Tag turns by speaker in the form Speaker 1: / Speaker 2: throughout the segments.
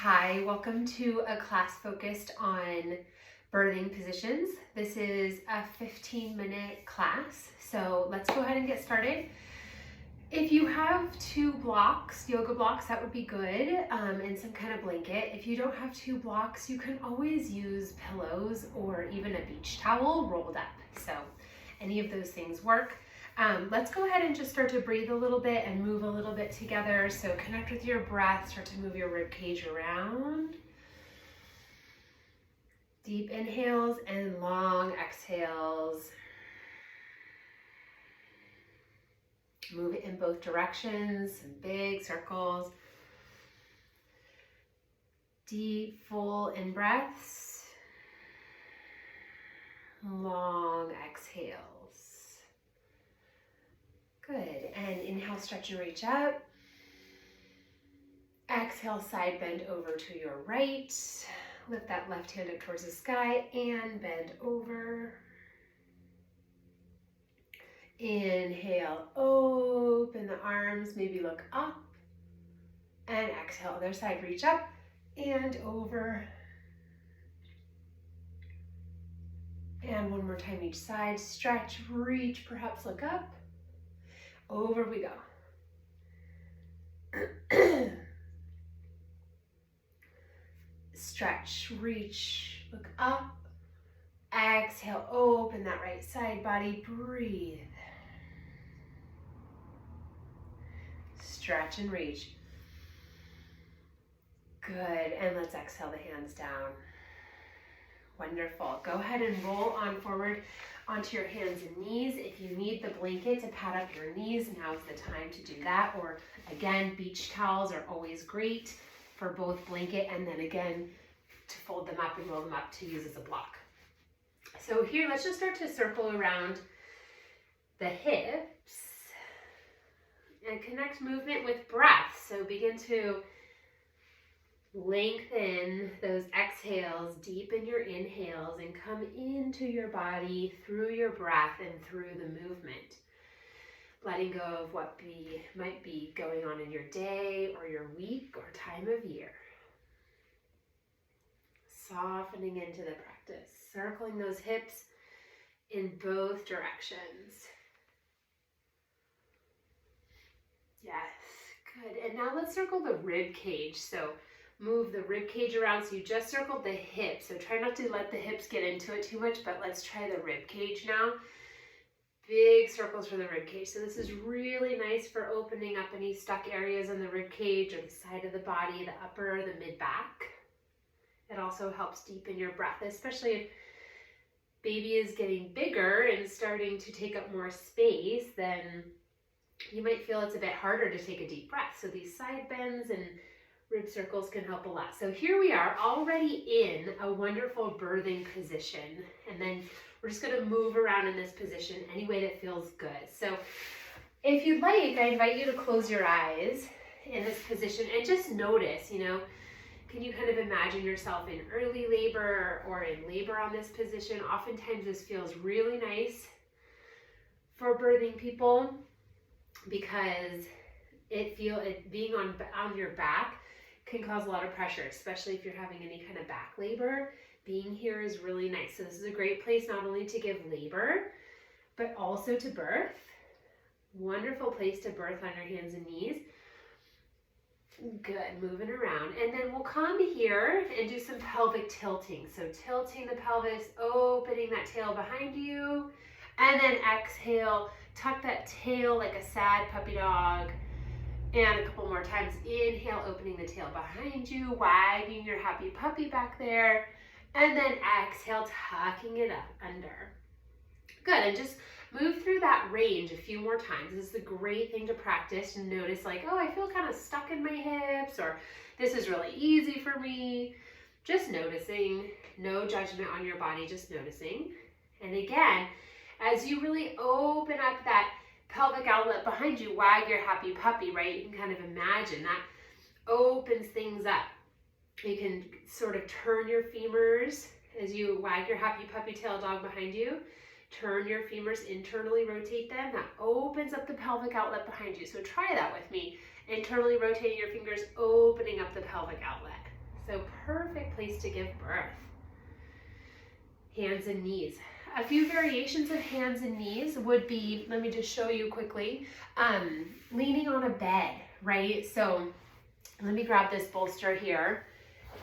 Speaker 1: Hi, welcome to a class focused on birthing positions. This is a 15-minute class, so let's go ahead and get started. If you have two blocks, yoga blocks, that would be good, and some kind of blanket. If you don't have two blocks, you can always use pillows or even a beach towel rolled up. So any of those things work. Let's go ahead and just start to breathe a little bit and move a little bit together. So connect with your breath, start to move your rib cage around. Deep inhales and long exhales. Move it in both directions, some big circles. Deep, full in breaths. Long exhales. Good, and inhale, stretch and reach up. Exhale, side bend over to your right. Lift that left hand up towards the sky and bend over. Inhale, open the arms, maybe look up. And exhale, other side, reach up and over. And one more time each side, stretch, reach, perhaps look up. Over we go. Stretch, reach, look up. Exhale, open that right side body, breathe. Stretch and reach. Good, and let's exhale the hands down. Wonderful. Go ahead and roll on forward onto your hands and knees. If you need the blanket to pad up your knees, now's the time to do that. Or again, beach towels are always great for both blanket and then again to fold them up and roll them up to use as a block. So here, let's just start to circle around the hips and connect movement with breath. So begin to lengthen those exhales, deepen your inhales, and come into your body through your breath and through the movement. Letting go of what might be going on in your day or your week or time of year. Softening into the practice, circling those hips in both directions. Yes, good. And now let's circle the rib cage. So move the rib cage around. So you just circled the hips. So try not to let the hips get into it too much, but let's try the rib cage now. Big circles for the rib cage. So this is really nice for opening up any stuck areas in the rib cage or the side of the body, the upper, the mid back. It also helps deepen your breath, especially if baby is getting bigger and starting to take up more space, then you might feel it's a bit harder to take a deep breath. So these side bends and rib circles can help a lot. So here we are already in a wonderful birthing position. And then we're just going to move around in this position any way that feels good. So if you'd like, I invite you to close your eyes in this position and just notice, can you kind of imagine yourself in early labor or in labor on this position? Oftentimes this feels really nice for birthing people because being on your back can cause a lot of pressure, especially if you're having any kind of back labor. Being here is really nice. So this is a great place not only to give labor, but also to birth. Wonderful place to birth on your hands and knees. Good, moving around. And then we'll come here and do some pelvic tilting. So tilting the pelvis, opening that tail behind you. And then exhale, tuck that tail like a sad puppy dog. And a couple more times. Inhale, opening the tail behind you, wagging your happy puppy back there. And then exhale, tucking it up under. Good, and just move through that range a few more times. This is a great thing to practice and notice like, oh, I feel kind of stuck in my hips, or this is really easy for me. Just noticing, no judgment on your body, just noticing. And again, as you really open up that pelvic outlet behind you, wag your happy puppy, right? You can kind of imagine that opens things up. You can sort of turn your femurs as you wag your happy puppy tail dog behind you. Turn your femurs internally, rotate them. That opens up the pelvic outlet behind you. So try that with me. Internally rotating your fingers, opening up the pelvic outlet. So perfect place to give birth. Hands and knees. A few variations of hands and knees would be, let me just show you quickly, leaning on a bed, right? So let me grab this bolster here.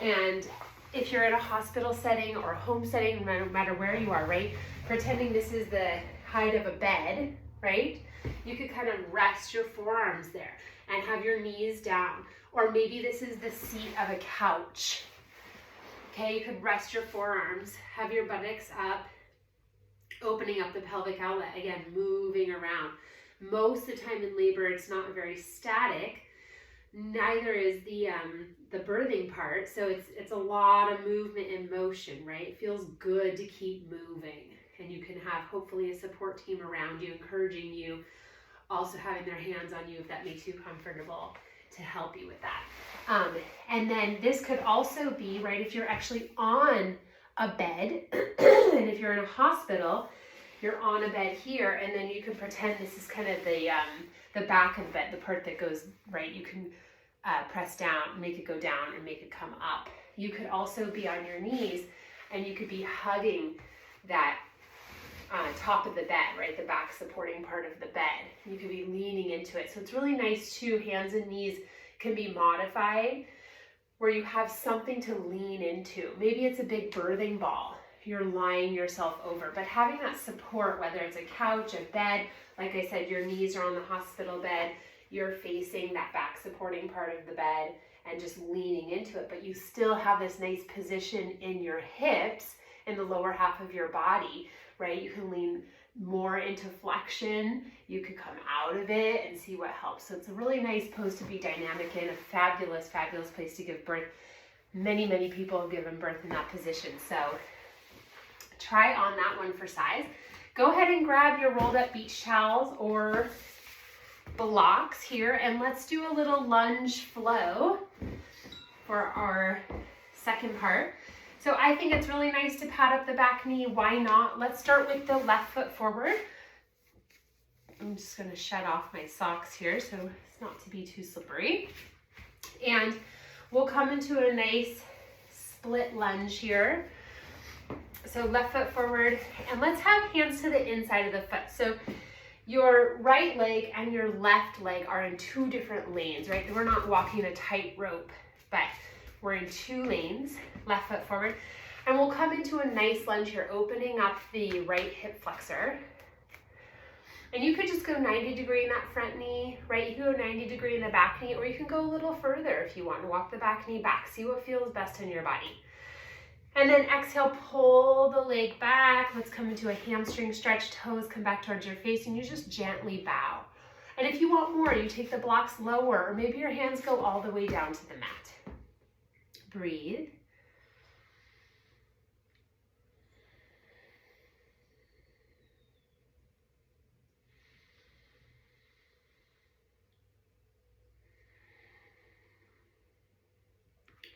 Speaker 1: And if you're in a hospital setting or a home setting, no matter where you are, right? Pretending this is the height of a bed, right? You could kind of rest your forearms there and have your knees down. Or maybe this is the seat of a couch. Okay, you could rest your forearms, have your buttocks up, opening up the pelvic outlet, again, moving around. Most of the time in labor, it's not very static. Neither is the birthing part, so it's a lot of movement and motion, right? It feels good to keep moving, and you can have hopefully a support team around you, encouraging you, also having their hands on you if that makes you comfortable to help you with that. And then this could also be, right, if you're actually on a bed, and if you're in a hospital, you're on a bed here, and then you can pretend this is kind of the back of the bed, the part that goes, right, you can press down, make it go down, and make it come up. You could also be on your knees, and you could be hugging that top of the bed, right, the back supporting part of the bed. You could be leaning into it. So it's really nice too, hands and knees can be modified where you have something to lean into. Maybe it's a big birthing ball you're lying yourself over, but having that support, whether it's a couch, a bed, like I said, your knees are on the hospital bed, you're facing that back supporting part of the bed and just leaning into it, but you still have this nice position in your hips in the lower half of your body, right? You can lean more into flexion, you could come out of it and see what helps. So it's a really nice pose to be dynamic in, a fabulous, fabulous place to give birth. Many, many people have given birth in that position. So try on that one for size. Go ahead and grab your rolled up beach towels or blocks here, and let's do a little lunge flow for our second part. So I think it's really nice to pad up the back knee. Why not? Let's start with the left foot forward. I'm just going to shut off my socks here so it's not to be too slippery. And we'll come into a nice split lunge here. So left foot forward, and let's have hands to the inside of the foot. So your right leg and your left leg are in two different lanes, right? We're not walking a tightrope, but we're in two lanes, left foot forward. And we'll come into a nice lunge here, opening up the right hip flexor. And you could just go 90 degree in that front knee, right? You can go 90 degree in the back knee, or you can go a little further if you want to walk the back knee back. See what feels best in your body. And then exhale, pull the leg back. Let's come into a hamstring stretch, toes come back towards your face, and you just gently bow. And if you want more, you take the blocks lower, or maybe your hands go all the way down to the mat. Breathe.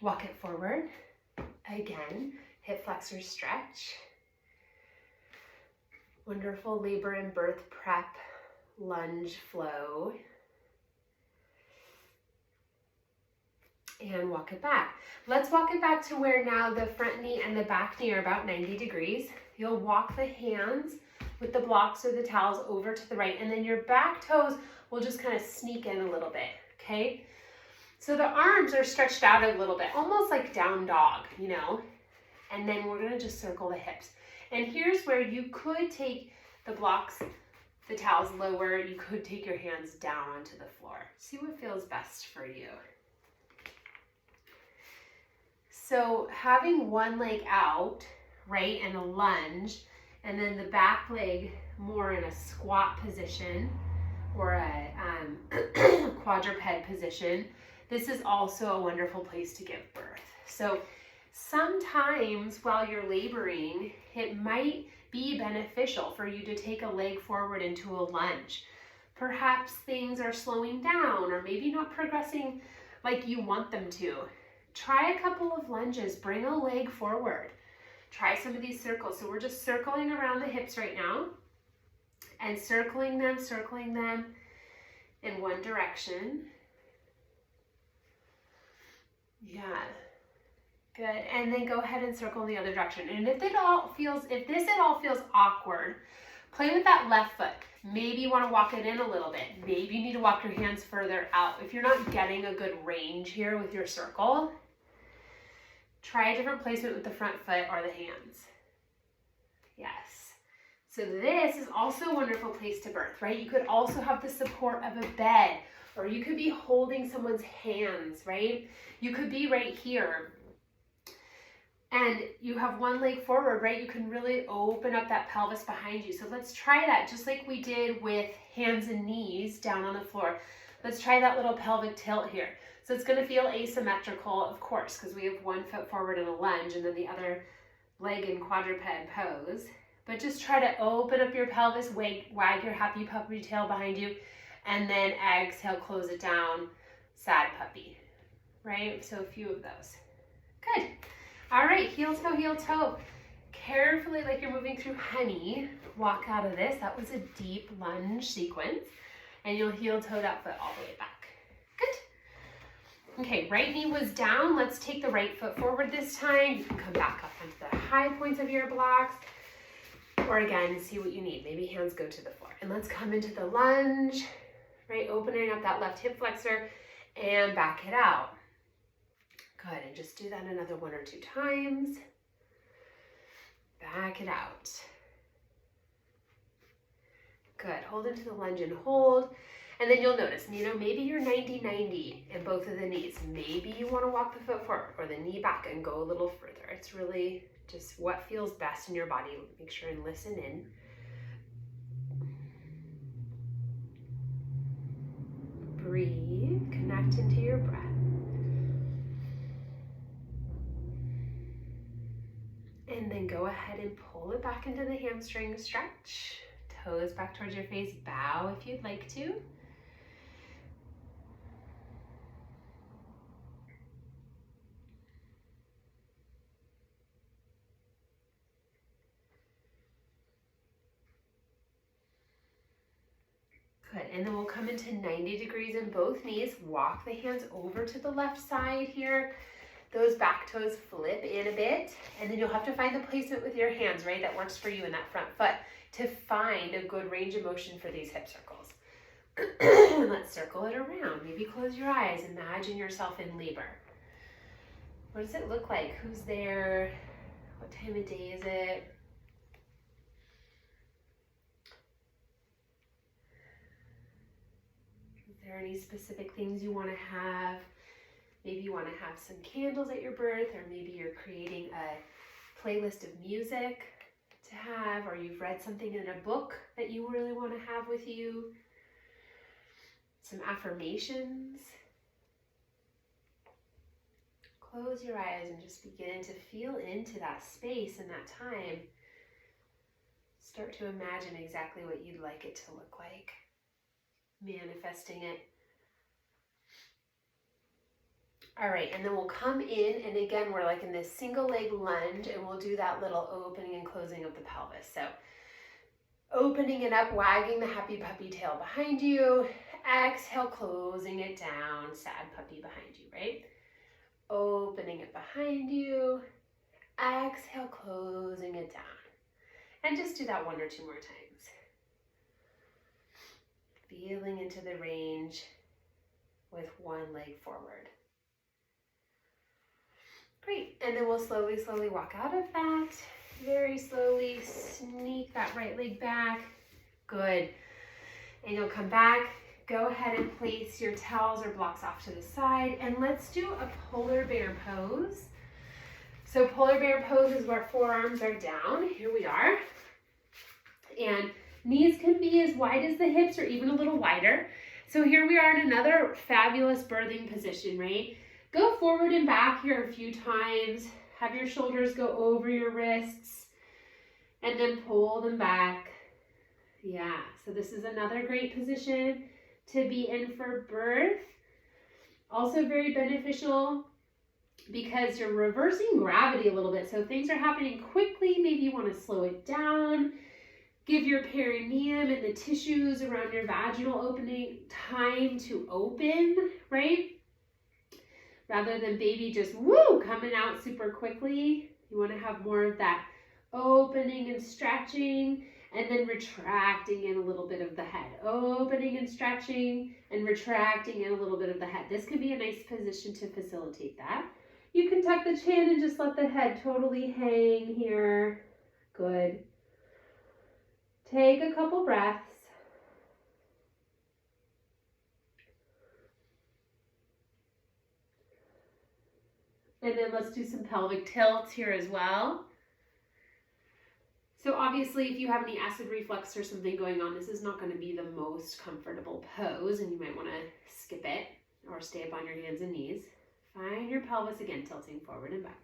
Speaker 1: Walk it forward. Again, hip flexor stretch. Wonderful labor and birth prep lunge flow. And walk it back. Let's walk it back to where now the front knee and the back knee are about 90 degrees. You'll walk the hands with the blocks or the towels over to the right, and then your back toes will just kind of sneak in a little bit, okay? So the arms are stretched out a little bit, almost like down dog, you know? And then we're gonna just circle the hips. And here's where you could take the blocks, the towels lower, you could take your hands down onto the floor. See what feels best for you. So having one leg out, right, and a lunge, and then the back leg more in a squat position or a quadruped position, this is also a wonderful place to give birth. So sometimes while you're laboring, it might be beneficial for you to take a leg forward into a lunge. Perhaps things are slowing down or maybe not progressing like you want them to. Try a couple of lunges, bring a leg forward. Try some of these circles. So we're just circling around the hips right now and circling them in one direction. Yeah. Good, and then go ahead and circle in the other direction. And if this at all feels awkward, play with that left foot. Maybe you want to walk it in a little bit. Maybe you need to walk your hands further out. If you're not getting a good range here with your circle, try a different placement with the front foot or the hands. Yes. So this is also a wonderful place to birth, right? You could also have the support of a bed, or you could be holding someone's hands, right? You could be right here. And you have one leg forward, right? You can really open up that pelvis behind you. So let's try that just like we did with hands and knees down on the floor. Let's try that little pelvic tilt here. So it's gonna feel asymmetrical, of course, because we have one foot forward in a lunge and then the other leg in quadruped pose. But just try to open up your pelvis, wag your happy puppy tail behind you, and then exhale, close it down, sad puppy, right? So a few of those. Good. All right, heel toe. Carefully, like you're moving through honey, walk out of this. That was a deep lunge sequence. And you'll heel toe that foot all the way back. Good. Okay, right knee was down. Let's take the right foot forward this time. You can come back up onto the high points of your blocks. Or again, see what you need. Maybe hands go to the floor. And let's come into the lunge, right? Opening up that left hip flexor and back it out. Good, and just do that another 1 or 2 times. Back it out. Good, hold into the lunge and hold. And then you'll notice, maybe you're 90-90 in both of the knees. Maybe you want to walk the foot forward or the knee back and go a little further. It's really just what feels best in your body. Make sure and listen in. Breathe, connect into your breath. And then go ahead and pull it back into the hamstring stretch. Toes back towards your face. Bow if you'd like to. Good, and then we'll come into 90 degrees in both knees. Walk the hands over to the left side here. Those back toes flip in a bit, and then you'll have to find the placement with your hands, right, that works for you in that front foot to find a good range of motion for these hip circles. Let's circle it around. Maybe close your eyes. Imagine yourself in labor. What does it look like? Who's there? What time of day is it? Is there any specific things you want to have? Maybe you want to have some candles at your birth, or maybe you're creating a playlist of music to have, or you've read something in a book that you really want to have with you. Some affirmations. Close your eyes and just begin to feel into that space and that time. Start to imagine exactly what you'd like it to look like. Manifesting it. All right, and then we'll come in, and again, we're like in this single leg lunge, and we'll do that little opening and closing of the pelvis. So opening it up, wagging the happy puppy tail behind you. Exhale, closing it down, sad puppy behind you, right? Opening it behind you. Exhale, closing it down. And just do that 1 or 2 more times. Feeling into the range with one leg forward. Great, and then we'll slowly walk out of that. Very slowly sneak that right leg back. Good. And you'll come back. Go ahead and place your towels or blocks off to the side. And let's do a polar bear pose. So polar bear pose is where forearms are down. Here we are. And knees can be as wide as the hips or even a little wider. So here we are in another fabulous birthing position, right? Go forward and back here a few times. Have your shoulders go over your wrists and then pull them back. Yeah, so this is another great position to be in for birth. Also very beneficial because you're reversing gravity a little bit. So if things are happening quickly, maybe you want to slow it down. Give your perineum and the tissues around your vaginal opening time to open, right? Rather than baby just woo coming out super quickly, you want to have more of that opening and stretching, and then retracting in a little bit of the head. Opening and stretching and retracting in a little bit of the head. This could be a nice position to facilitate that. You can tuck the chin and just let the head totally hang here. Good. Take a couple breaths. And then let's do some pelvic tilts here as well. So obviously if you have any acid reflux or something going on, this is not going to be the most comfortable pose, and you might want to skip it or stay up on your hands and knees. Find your pelvis again, tilting forward and back.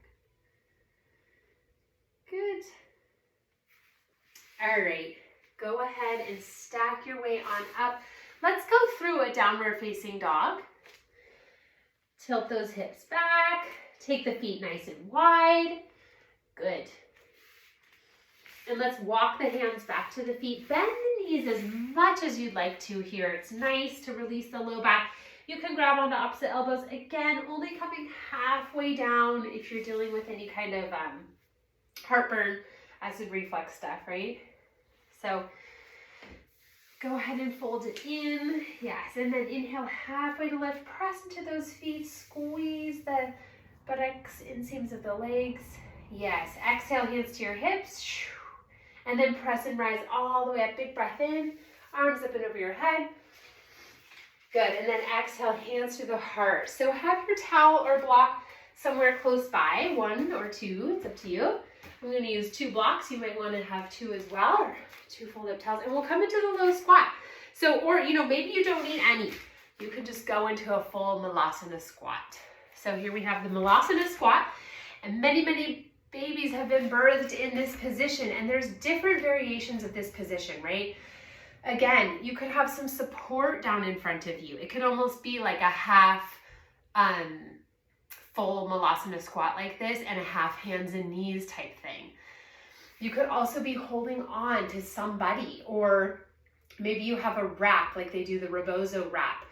Speaker 1: Good. All right, go ahead and stack your way on up. Let's go through a downward facing dog. Tilt those hips back. Take the feet nice and wide. Good. And let's walk the hands back to the feet. Bend the knees as much as you'd like to here. It's nice to release the low back. You can grab onto opposite elbows. Again, only coming halfway down if you're dealing with any kind of heartburn, acid reflux stuff, right? So go ahead and fold it in. Yes, and then inhale halfway to lift. Press into those feet. Squeeze the buttocks, inseams of the legs. Yes, exhale, hands to your hips. And then press and rise all the way up. Big breath in, arms up and over your head. Good, and then exhale, hands to the heart. So have your towel or block somewhere close by, 1 or 2, it's up to you. I'm gonna use 2 blocks. You might wanna have 2 as well, or 2 fold-up towels, and we'll come into the low squat. So, or maybe you don't need any. You can just go into a full Malasana squat. So here we have the Malasana squat, and many, many babies have been birthed in this position, and there's different variations of this position, right? Again, you could have some support down in front of you. It could almost be like a half full Malasana squat like this and a half hands and knees type thing. You could also be holding on to somebody, or maybe you have a wrap like they do the rebozo wrap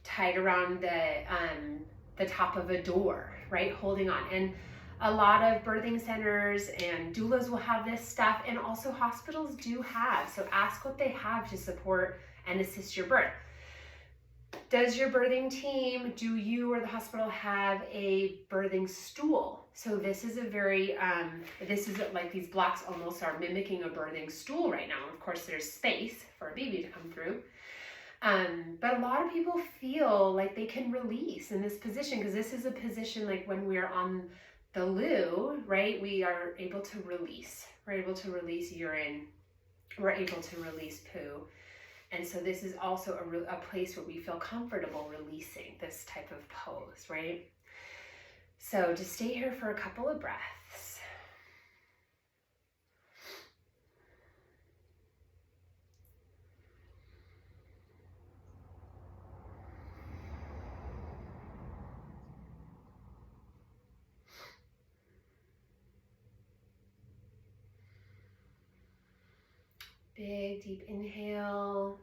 Speaker 1: tied around the top of a door, right? Holding on. And a lot of birthing centers and doulas will have this stuff, and also hospitals do have. So ask what they have to support and assist your birth. Does your birthing team, do you or the hospital have a birthing stool? So this is a very, this is like these blocks almost are mimicking a birthing stool right now. Of course, there's space for a baby to come through. But a lot of people feel like they can release in this position, because this is a position like when we're on the loo, right? We are able to release. We're able to release urine. We're able to release poo. And so this is also a place where we feel comfortable releasing this type of pose, right? So just stay here for a couple of breaths. Big, deep inhale.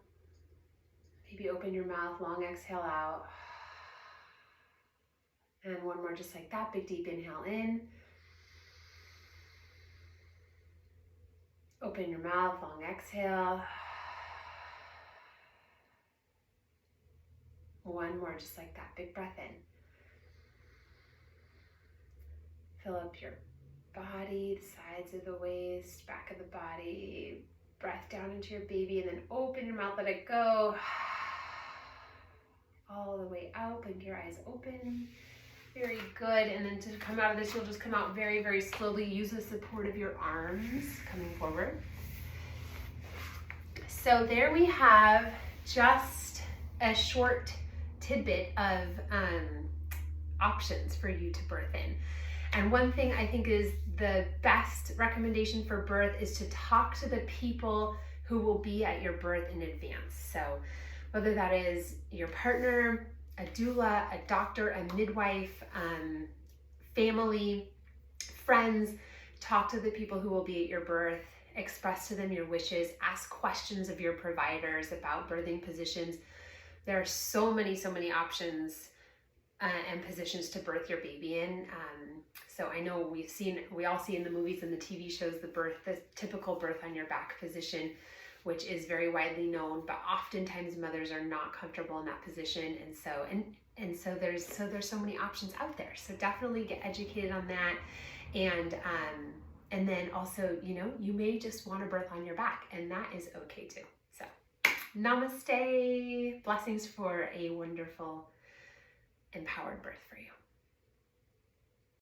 Speaker 1: Maybe open your mouth, long exhale out. And one more just like that, big, deep inhale in. Open your mouth, long exhale. One more just like that, big breath in. Fill up your body, the sides of the waist, back of the body. Breath down into your baby, and then open your mouth, let it go. All the way out, blink your eyes open. Very good. And then to come out of this, you'll just come out very, very slowly. Use the support of your arms coming forward. So there we have just a short tidbit of options for you to birth in. And one thing I think is the best recommendation for birth is to talk to the people who will be at your birth in advance. So whether that is your partner, a doula, a doctor, a midwife, family, friends, talk to the people who will be at your birth, express to them your wishes, ask questions of your providers about birthing positions. There are so many options and positions to birth your baby in. So I know we all see in the movies and the TV shows the typical birth on your back position, which is very widely known, but oftentimes mothers are not comfortable in that position, and so there's so many options out there. So definitely get educated on that, and then also, you may just want to birth on your back, and that is okay too. So namaste, blessings for a wonderful, empowered birth for you.